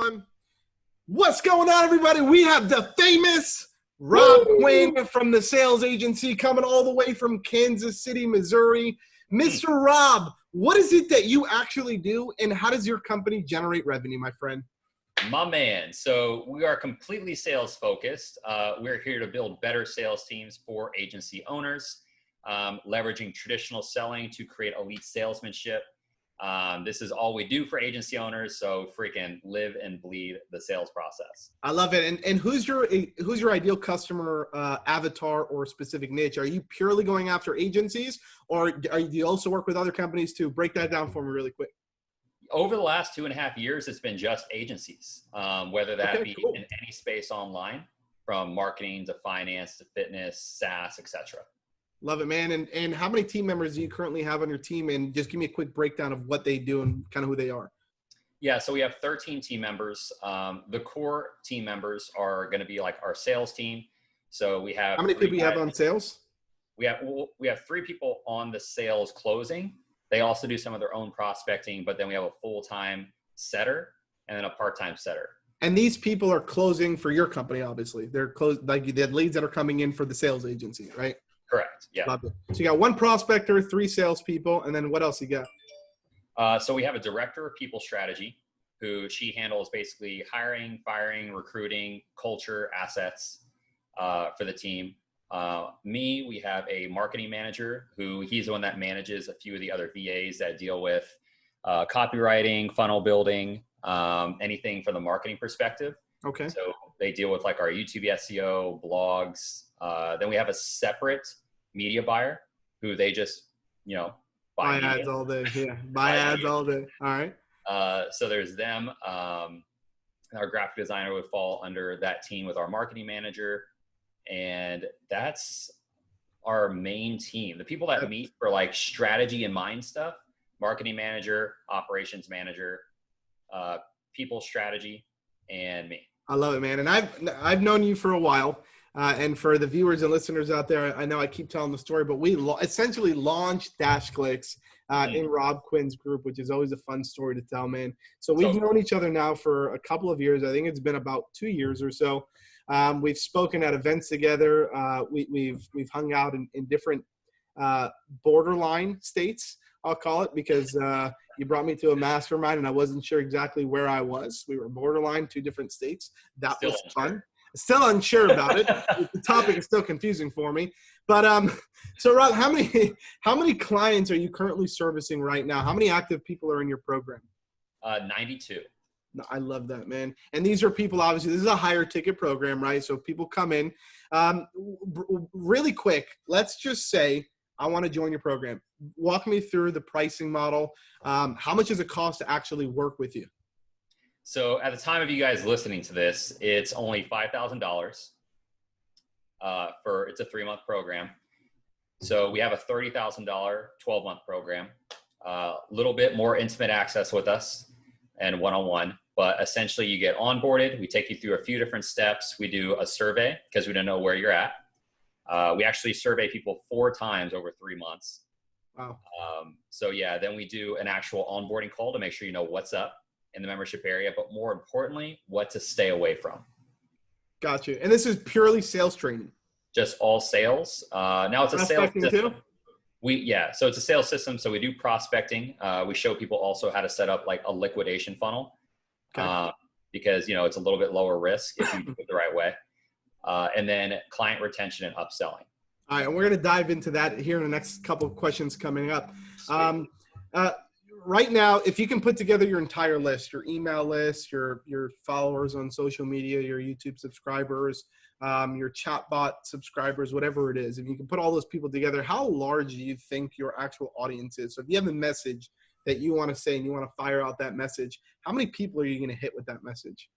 One. What's going on, everybody? We have the famous Robb Quinn from the sales agency coming all the way from Kansas City, Missouri. Mr. Robb, what is it that you actually do, and how does your company generate revenue, my friend? My man. So we are completely sales focused. We're here to build better sales teams for agency owners, leveraging traditional selling to create elite salesmanship. This is all we do for agency owners. So freaking live and bleed the sales process. I love it. And who's your ideal customer avatar or specific niche? Are you purely going after agencies, or do you also work with other companies too? Break that down for me really quick. Over the last 2.5 years, it's been just agencies, whether that be cool. in any space online, from marketing to finance to fitness, SaaS, etc. Love it, man. And how many team members do you currently have on your team? And just give me a quick breakdown of what they do and kind of who they are. Yeah, so we have 13 team members. The core team members are going to be like our sales team. So we have— How many people you have on sales? We have 3 people on the sales closing. They also do some of their own prospecting, but then we have a full-time setter and then a part-time setter. And these people are closing for your company, obviously. They're closed, like the leads that are coming in for the sales agency, right? Correct. Yeah. Love it. So you got 1 prospector, 3 salespeople, and then what else you got? So we have a director of people strategy who she handles basically hiring, firing, recruiting, culture, assets for the team. We have a marketing manager who he's the one that manages a few of the other VAs that deal with copywriting, funnel building, anything from the marketing perspective. Okay. So they deal with like our YouTube SEO, blogs. Then we have a separate media buyer who they just, buy ads all day. Yeah. Buy ads all day. All right. So there's them. Our graphic designer would fall under that team with our marketing manager. And that's our main team. The people that meet for like strategy and mind stuff: marketing manager, operations manager, people strategy, and me. I love it, man. And I've known you for a while. And for the viewers and listeners out there, I know I keep telling the story, but we essentially launched DashClicks in Robb Quinn's group, which is always a fun story to tell, man. So we've known each other now for a couple of years. I think it's been about 2 years or so. We've spoken at events together. We've hung out in different borderline states, I'll call it, because you brought me to a mastermind and I wasn't sure exactly where I was. We were borderline, 2 different states. That was fun. Still unsure about it. The topic is still confusing for me. But so Rob, how many clients are you currently servicing right now? How many active people are in your program? 92. I love that, man. And these are people, obviously, this is a higher ticket program, right? So people come in. Really quick, let's just say I want to join your program. Walk me through the pricing model. How much does it cost to actually work with you? So at the time of you guys listening to this, it's only $5,000 it's a 3-month program. So we have a $30,000 12-month program, a little bit more intimate access with us and one-on-one, but essentially you get onboarded. We take you through a few different steps. We do a survey because we don't know where you're at. We actually survey people 4 times over 3 months. Wow. So yeah, then we do an actual onboarding call to make sure you know what's up in the membership area, but more importantly, what to stay away from. Got you. And this is purely sales training. Just all sales. Now it's a sales system. So it's a sales system. So we do prospecting. We show people also how to set up like a liquidation funnel, because it's a little bit lower risk if you do it the right way. And then client retention and upselling. All right, and we're going to dive into that here in the next couple of questions coming up. Right now, if you can put together your entire list, your email list, your followers on social media, your YouTube subscribers, your chatbot subscribers, whatever it is, if you can put all those people together, how large do you think your actual audience is? So if you have a message that you want to say and you want to fire out that message, how many people are you going to hit with that message?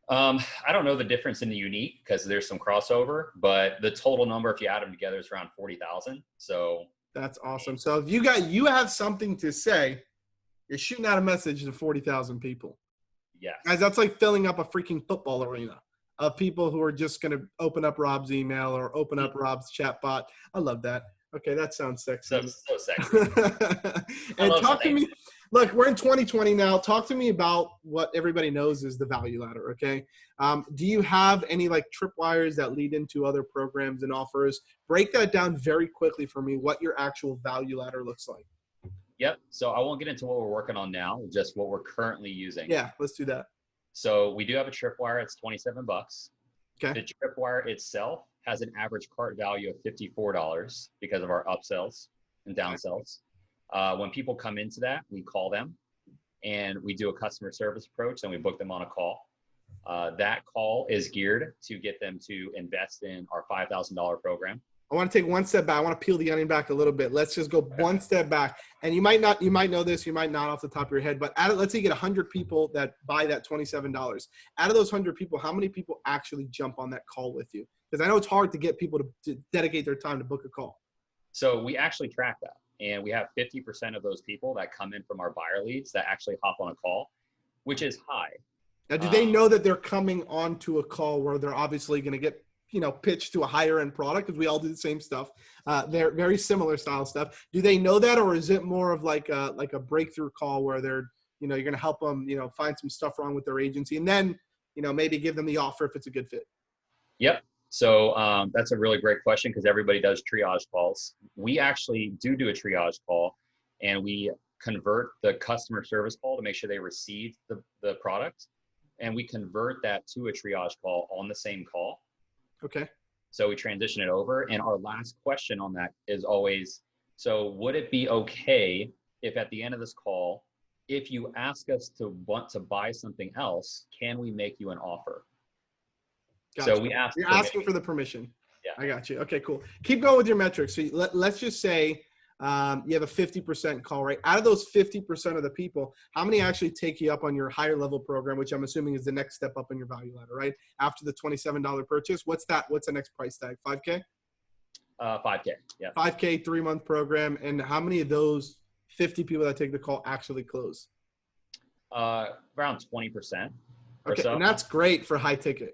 I don't know the difference in the unique because there's some crossover, but the total number, if you add them together, is around 40,000. So that's awesome. So if you have something to say, you're shooting out a message to 40,000 people. Yes. Guys, that's like filling up a freaking football arena of people who are just going to open up Robb's email or open up Robb's chatbot. I love that. Okay, that sounds sexy. So sexy. And Look, we're in 2020 now. Talk to me about what everybody knows is the value ladder, okay? Do you have any like tripwires that lead into other programs and offers? Break that down very quickly for me, what your actual value ladder looks like. Yep. So I won't get into what we're working on now, just what we're currently using. Yeah, let's do that. So we do have a tripwire. It's $27. Okay. The tripwire itself has an average cart value of $54 because of our upsells and downsells. When people come into that, we call them and we do a customer service approach and we book them on a call. That call is geared to get them to invest in our $5,000 program. I want to take one step back. I want to peel the onion back a little bit. Let's just go one step back. And you might know this, you might not off the top of your head, but let's say you get 100 people that buy that $27. Out of those 100 people, how many people actually jump on that call with you? Because I know it's hard to get people to dedicate their time to book a call. So we actually track that. And we have 50% of those people that come in from our buyer leads that actually hop on a call, which is high. Now, do they know that they're coming onto a call where they're obviously going to get, pitched to a higher end product? Because we all do the same stuff. They're very similar style stuff. Do they know that, or is it more of like a breakthrough call where they're, you're going to help them, find some stuff wrong with their agency and then, maybe give them the offer if it's a good fit? Yep. So that's a really great question because everybody does triage calls. We actually do a triage call and we convert the customer service call to make sure they receive the product. And we convert that to a triage call on the same call. Okay. So we transition it over. And our last question on that is always, so would it be okay if at the end of this call, if you ask us to want to buy something else, can we make you an offer? Gotcha. So we ask. You're asking for the permission. Yeah. I got you. Okay, cool. Keep going with your metrics. So let's just say you have a 50% call rate. Out of those 50% of the people, how many actually take you up on your higher level program, which I'm assuming is the next step up in your value ladder, right? After the $27 purchase, what's that? What's the next price tag? 5K? 5K. Yeah. 5K, 3-month program. And how many of those 50 people that take the call actually close? Around 20%. Okay, so. And that's great for high ticket.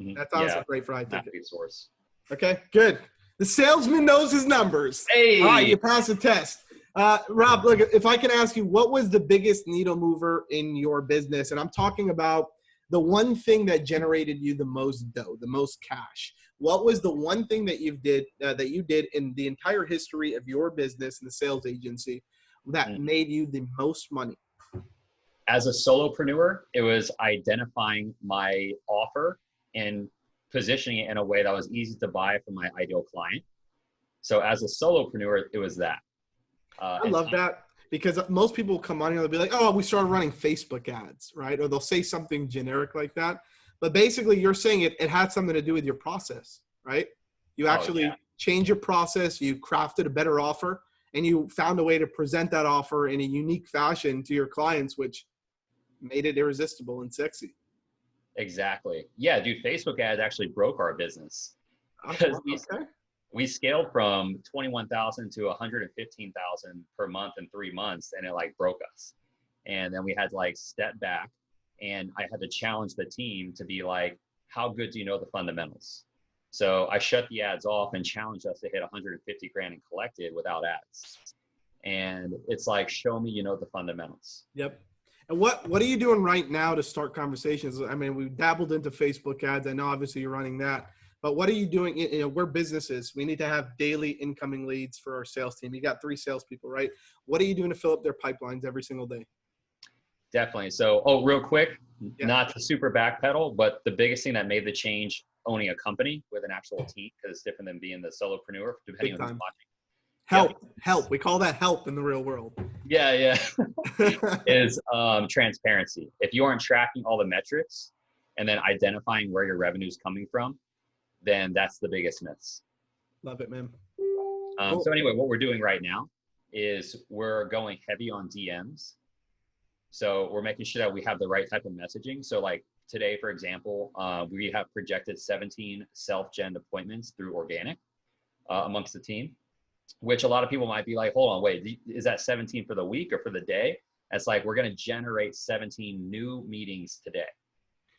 Mm-hmm. That's honestly great for high ticket. Source. Okay, good. The salesman knows his numbers. Hey. All right, you pass the test. Rob, look, if I can ask you, what was the biggest needle mover in your business? And I'm talking about the one thing that generated you the most dough, the most cash. What was the one thing that you did in the entire history of your business and the sales agency that made you the most money? As a solopreneur, it was identifying my offer and positioning it in a way that was easy to buy for my ideal client. So as a solopreneur, it was that. I love that because most people come on here, they'll be like, oh, we started running Facebook ads, right? Or they'll say something generic like that. But basically you're saying it had something to do with your process, right? You actually changed your process, you crafted a better offer, and you found a way to present that offer in a unique fashion to your clients, which made it irresistible and sexy. Exactly. Yeah, dude, Facebook ads actually broke our business. Because we scaled from 21,000 to 115,000 per month in 3 months, and it like broke us. And then we had to like step back, and I had to challenge the team to be like, how good do you know the fundamentals? So I shut the ads off and challenged us to hit 150 grand and collected without ads. And it's like, show me, the fundamentals. Yep. And what are you doing right now to start conversations? I mean, we dabbled into Facebook ads. I know obviously you're running that, but what are you doing? We're businesses. We need to have daily incoming leads for our sales team. You got 3 salespeople, right? What are you doing to fill up their pipelines every single day? Definitely. So, real quick, not to super backpedal, but the biggest thing that made the change owning a company with an actual team, because it's different than being the solopreneur, depending on who's watching. Help. We call that help in the real world. Yeah. Is transparency. If you aren't tracking all the metrics and then identifying where your revenue is coming from, then that's the biggest miss. Love it, man. Cool. So anyway, what we're doing right now is we're going heavy on DMs. So we're making sure that we have the right type of messaging. So like today, for example, we have projected 17 self-gen appointments through organic amongst the team, which a lot of people might be like, hold on, wait, is that 17 for the week or for the day? It's like, we're going to generate 17 new meetings today.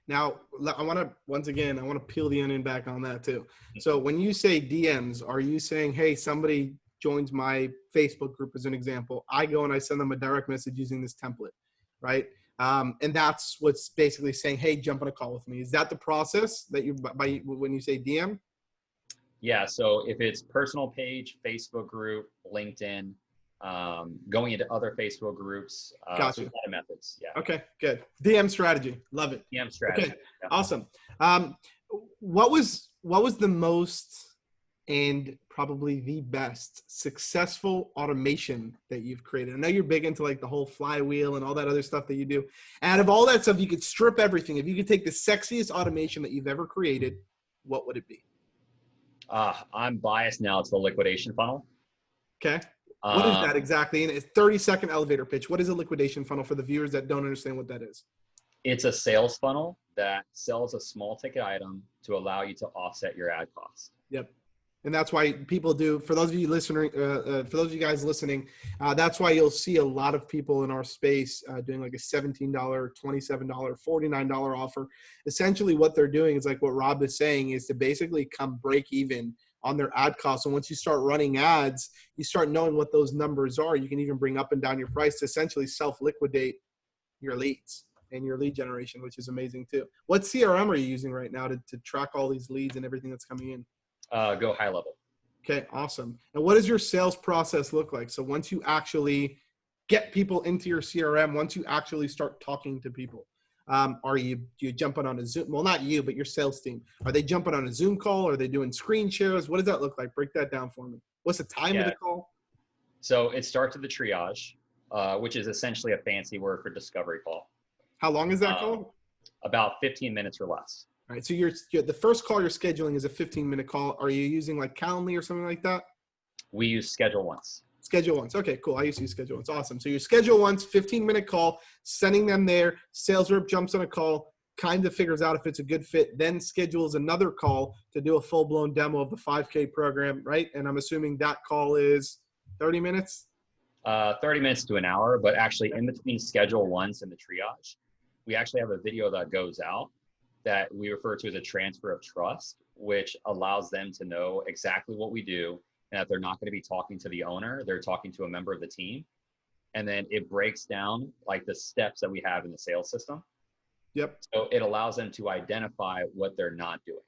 Now, I want to peel the onion back on that too. So when you say DMs, are you saying, hey, somebody joins my Facebook group as an example, I go and I send them a direct message using this template, right? And that's what's basically saying, hey, jump on a call with me. Is that the process that you, when you say DM? Yeah. So if it's personal page, Facebook group, LinkedIn, going into other Facebook groups, Gotcha. so a lot of methods. Yeah. Okay, good. DM strategy. Love it. DM strategy. Okay, Yeah. awesome. What was the most and probably the best successful automation that you've created? I know you're big into like the whole flywheel and all that other stuff that you do. Out of all that stuff, you could strip everything. If you could take the sexiest automation that you've ever created, what would it be? I'm biased now to the liquidation funnel. Okay. What is that exactly? And it's 30-second elevator pitch. What is a liquidation funnel for the viewers that don't understand what that is? It's a sales funnel that sells a small ticket item to allow you to offset your ad costs. Yep. And that's why people do, for those of you listening, for those of you guys listening, that's why you'll see a lot of people in our space doing like a $17, $27, $49 offer. Essentially what they're doing is like what Rob is saying, is to basically come break even on their ad costs. And once you start running ads, you start knowing what those numbers are. You can even bring up and down your price to essentially self-liquidate your leads and your lead generation, which is amazing too. What CRM are you using right now to track all these leads and everything that's coming in? Go high level. Okay, awesome. And what does your sales process look like? So once you actually get people into your CRM, once you actually start talking to people, are you jumping on a Zoom? Well, not you, but your sales team. Are they jumping on a Zoom call? Are they doing screen shares? What does that look like? Break that down for me. What's the time of the call? So it starts with the triage, which is essentially a fancy word for discovery call. How long is that call? About 15 minutes or less. All right. So you're the first call you're scheduling is a 15-minute call. Are you using like Calendly or something like that? We use Schedule Once. Schedule Once. Okay, cool. I used to use Schedule Once. Awesome. So you schedule once, 15-minute call, sending them there. Sales rep jumps on a call, kind of figures out if it's a good fit, then schedules another call to do a full-blown demo of the 5K program, right? And I'm assuming that call is 30 minutes? 30 minutes to an hour, but actually in between Schedule Once and the triage, we actually have a video that goes out that we refer to as a transfer of trust, which allows them to know exactly what we do and that they're not going to be talking to the owner, they're talking to a member of the team. And then it breaks down like the steps that we have in the sales system. Yep. So it allows them to identify what they're not doing.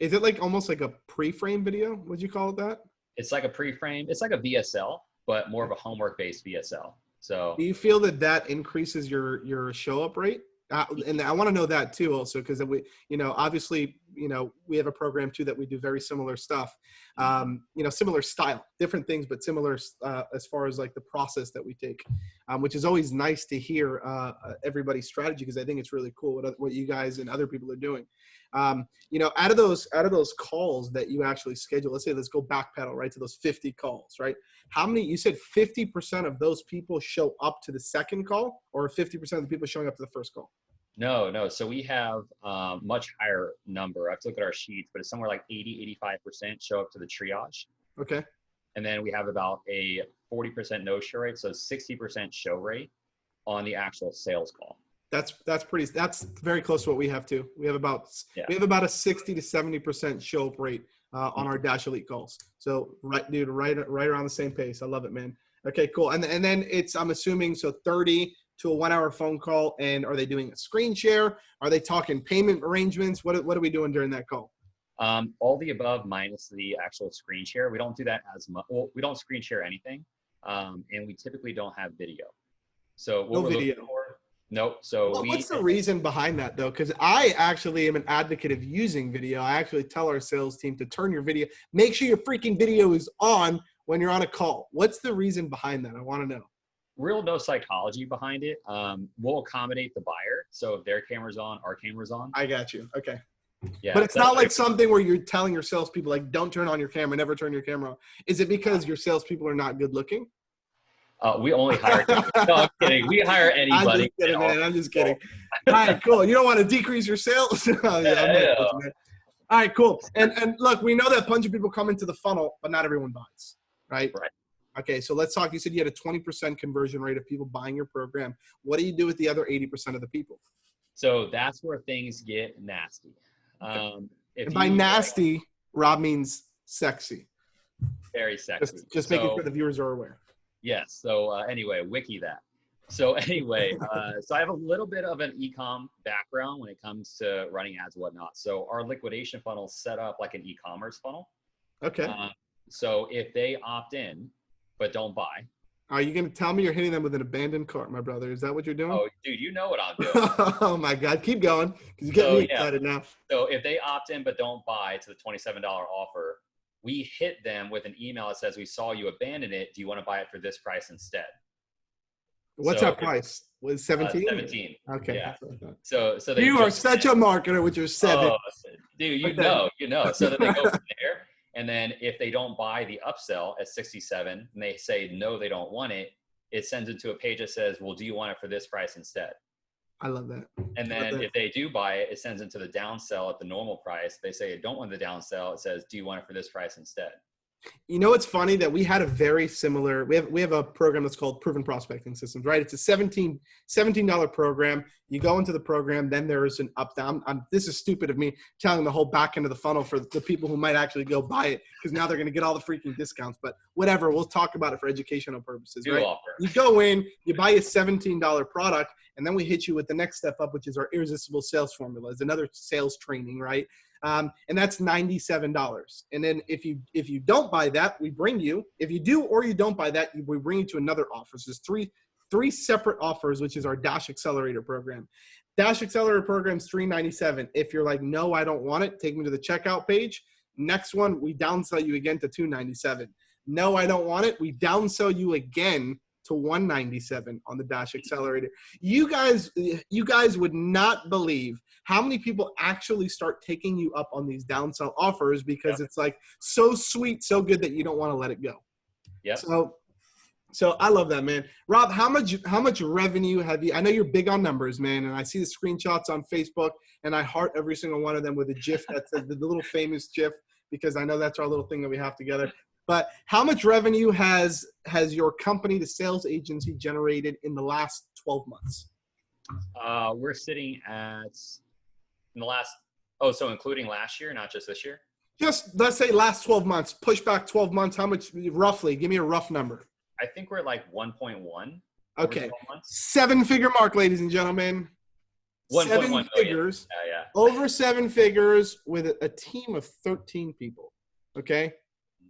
Is it like almost like a pre-frame video? Would you call it that? It's like a pre-frame. It's like a VSL, but more of a homework-based VSL. So do you feel that increases your show-up rate? And I want to know that too, also, because we, obviously, we have a program too that we do very similar stuff, similar style, different things, but similar as far as like the process that we take, which is always nice to hear everybody's strategy, because I think it's really cool what you guys and other people are doing. Out of those calls that you actually schedule, let's go backpedal right to those 50 calls, right? How many, you said 50% of those people show up to the second call, or 50% of the people showing up to the first call? No. So we have much higher number. I have to look at our sheets, but it's somewhere like 85% show up to the triage. Okay. And then we have about a 40% no-show rate. So 60% show rate on the actual sales call. That's very close to what we have too. We have about a 60 to 70% show up rate on our Dash Elite calls. So right around the same pace. I love it, man. Okay, cool. And then it's, I'm assuming, so 30 to a 1 hour phone call. And are they doing a screen share? Are they talking payment arrangements? What are we doing during that call? All the above minus the actual screen share. We don't do that as much. Well, we don't screen share anything. And we typically don't have video. So what we're looking for, nope. So what's the reason behind that though? Because I actually am an advocate of using video. I actually tell our sales team to turn your video, make sure your freaking video is on when you're on a call. What's the reason behind that? I want to know. Real no psychology behind it. We'll accommodate the buyer. So if their camera's on, our camera's on. I got you. Okay. Yeah, but it's not like something where you're telling your salespeople like, don't turn on your camera, never turn your camera on. Is it because your salespeople are not good looking? We only hire. No, I'm kidding. We hire anybody. I'm just kidding. All right, cool. You don't want to decrease your sales? All right, cool. And look, we know that a bunch of people come into the funnel, but not everyone buys, right? Right. Okay, so let's talk. You said you had a 20% conversion rate of people buying your program. What do you do with the other 80% of the people? So that's where things get nasty. And by nasty, Rob means sexy. Very sexy. Just making sure the viewers are aware. Yes. So anyway, wiki that. So anyway, so I have a little bit of an e-com background when it comes to running ads and whatnot. So our liquidation funnel is set up like an e-commerce funnel. Okay. So if they opt in but don't buy. Are you going to tell me you're hitting them with an abandoned cart, my brother? Is that what you're doing? Oh, dude, you know what I'm doing. Oh my God. Keep going. Because you get me excited now. So if they opt in but don't buy to the $27 offer, we hit them with an email that says, we saw you abandon it. Do you want to buy it for this price instead? What's our price? Was 17? 17. Okay. Yeah. So they you are such a marketer with your 7. Oh, dude, you know. So then they go from there. And then if they don't buy the upsell at 67 and they say, no, they don't want it, it sends it to a page that says, well, do you want it for this price instead? I love that. And then if they do buy it, it sends it to the downsell at the normal price. They say, I don't want the downsell. It says, do you want it for this price instead? You know, it's funny that we had a very similar, we have a program that's called Proven Prospecting Systems, right? It's a $17 program. You go into the program, then there is an up down. This is stupid of me telling the whole back end of the funnel for the people who might actually go buy it, because now they're going to get all the freaking discounts, but whatever, we'll talk about it for educational purposes, right? You go in, you buy a $17 product, and then we hit you with the next step up, which is our irresistible sales formula. It's another sales training, right? And that's $97. And then if you don't buy that, we bring you, if you do or you don't buy that, we bring you to another offer. So there's three separate offers, which is our Dash Accelerator program. Dash Accelerator program is $397. If you're like, no, I don't want it, take me to the checkout page. Next one, we downsell you again to $297. No, I don't want it. We downsell you again to $197 on the Dash Accelerator. You guys would not believe how many people actually start taking you up on these downsell offers, because it's like so sweet, so good that you don't want to let it go. Yeah. So I love that, man. Rob, how much revenue have you? I know you're big on numbers, man, and I see the screenshots on Facebook, and I heart every single one of them with a GIF that's the little famous GIF, because I know that's our little thing that we have together. But how much revenue has your company, the sales agency, generated in the last 12 months? We're sitting at, in the last, so including last year, not just this year? Just, let's say last 12 months, push back 12 months, how much, roughly? Give me a rough number. I think we're at like 1.1. Okay. 7-figure mark, ladies and gentlemen. 7 figures. Yeah. Over 7 figures with a team of 13 people. Okay?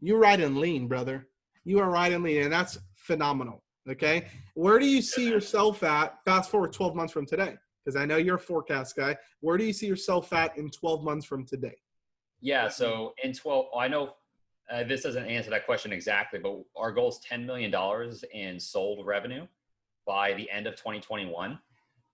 You're riding lean, brother. You are riding lean, and that's phenomenal. Okay? Where do you see yourself at, fast forward 12 months from today? Because I know you're a forecast guy. Where do you see yourself at in 12 months from today? Yeah, so in 12, I know this doesn't answer that question exactly, but our goal is $10 million in sold revenue by the end of 2021. End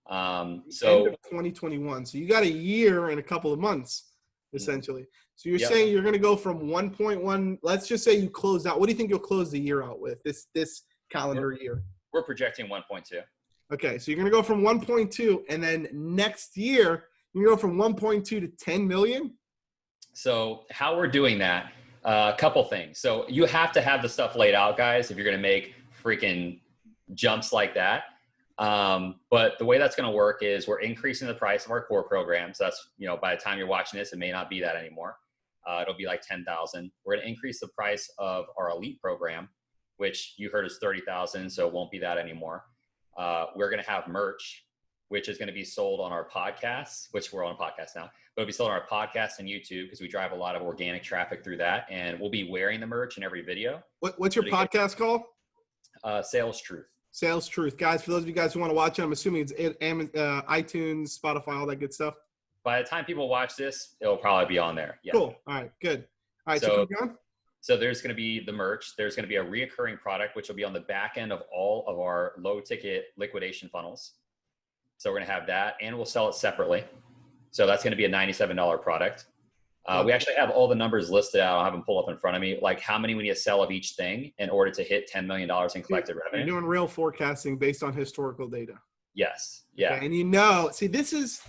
of 2021. So you got a year and a couple of months, essentially. So you're saying you're going to go from 1.1. Let's just say you close out. What do you think you'll close the year out with this calendar year? We're projecting 1.2. Okay, so you're going to go from 1.2, and then next year you go from 1.2 to 10 million. So how we're doing that? A couple things. So you have to have the stuff laid out, guys, if you're going to make freaking jumps like that. But the way that's going to work is we're increasing the price of our core programs. That's, by the time you're watching this, it may not be that anymore. It'll be like 10,000. We're going to increase the price of our elite program, which you heard is 30,000. So it won't be that anymore. We're going to have merch, which is going to be sold on our podcasts, which we're on a podcast now, but it'll be sold on our podcast and YouTube, because we drive a lot of organic traffic through that. And we'll be wearing the merch in every video. What's your podcast called? Sales Truth. Sales Truth. Guys, for those of you guys who want to watch it, I'm assuming it's iTunes, Spotify, all that good stuff. By the time people watch this, it'll probably be on there. Yeah. Cool. All right, good. All right, so keep going. So there's going to be the merch. There's going to be a reoccurring product, which will be on the back end of all of our low ticket liquidation funnels. So we're going to have that, and we'll sell it separately. So that's going to be a $97 product. We actually have all the numbers listed out. I'll have them pull up in front of me, like how many we need to sell of each thing in order to hit $10 million in collected revenue. You're doing real forecasting based on historical data. Yes. Yeah. Okay. And see, this is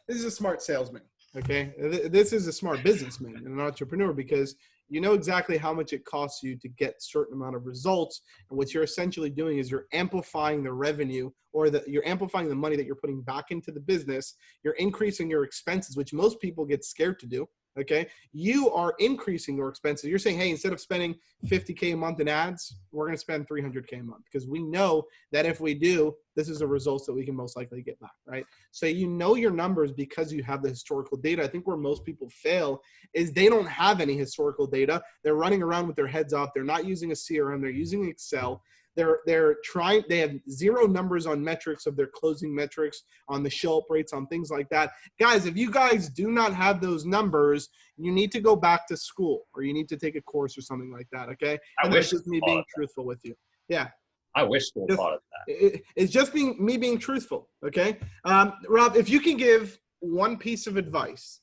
a smart salesman. Okay. This is a smart businessman and an entrepreneur, because you know exactly how much it costs you to get a certain amount of results. And what you're essentially doing is you're amplifying the revenue, or you're amplifying the money that you're putting back into the business. You're increasing your expenses, which most people get scared to do. Okay. You are increasing your expenses. You're saying, hey, instead of spending $50K a month in ads, we're going to spend $300K a month because we know that if we do, this is the results that we can most likely get back, right? So you know your numbers because you have the historical data. I think where most people fail is they don't have any historical data. They're running around with their heads up. They're not using a CRM. They're using Excel. They have zero numbers on metrics of their closing metrics, on the show up rates, on things like that. Guys, if you guys do not have those numbers, you need to go back to school or you need to take a course or something like that. Okay. And that's just me being truthful with you. Yeah. I wish school taught us that. It's just me being truthful. Okay. Rob, if you can give one piece of advice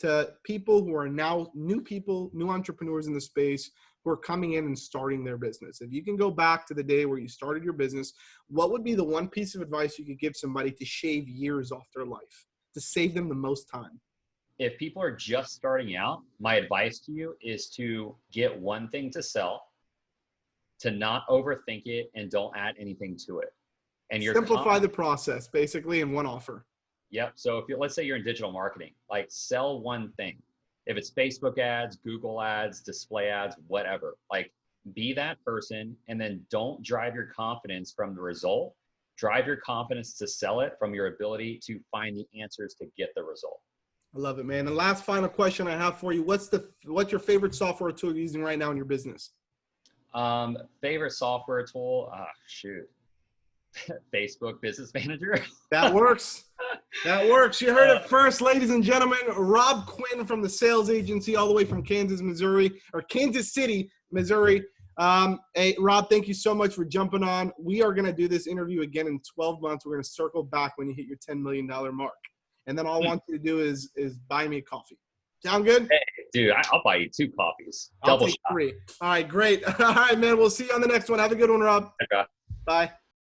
to people who are now new entrepreneurs in the space who are coming in and starting their business. If you can go back to the day where you started your business, what would be the one piece of advice you could give somebody to shave years off their life, to save them the most time? If people are just starting out, my advice to you is to get one thing to sell, to not overthink it, and don't add anything to it. And simplify the process basically in one offer. Yep. So if let's say you're in digital marketing, like sell one thing. If it's Facebook ads, Google ads, display ads, whatever, like be that person, and then don't drive your confidence from the result. Drive your confidence to sell it from your ability to find the answers to get the result. I love it, man. The last final question I have for you, what's your favorite software tool you're using right now in your business? Favorite software tool? Shoot. Facebook Business Manager. That works. That works. You heard it first, ladies and gentlemen. Robb Quinn from the sales agency, all the way from Kansas City, Missouri. Hey, Rob, thank you so much for jumping on. We are going to do this interview again in 12 months. We're going to circle back when you hit your $10 million mark. And then all I want you to do is buy me a coffee. Sound good? Hey, dude, I'll buy you 2 coffees. Double shot. 3. All right, great. All right, man. We'll see you on the next one. Have a good one, Rob. Okay. Bye.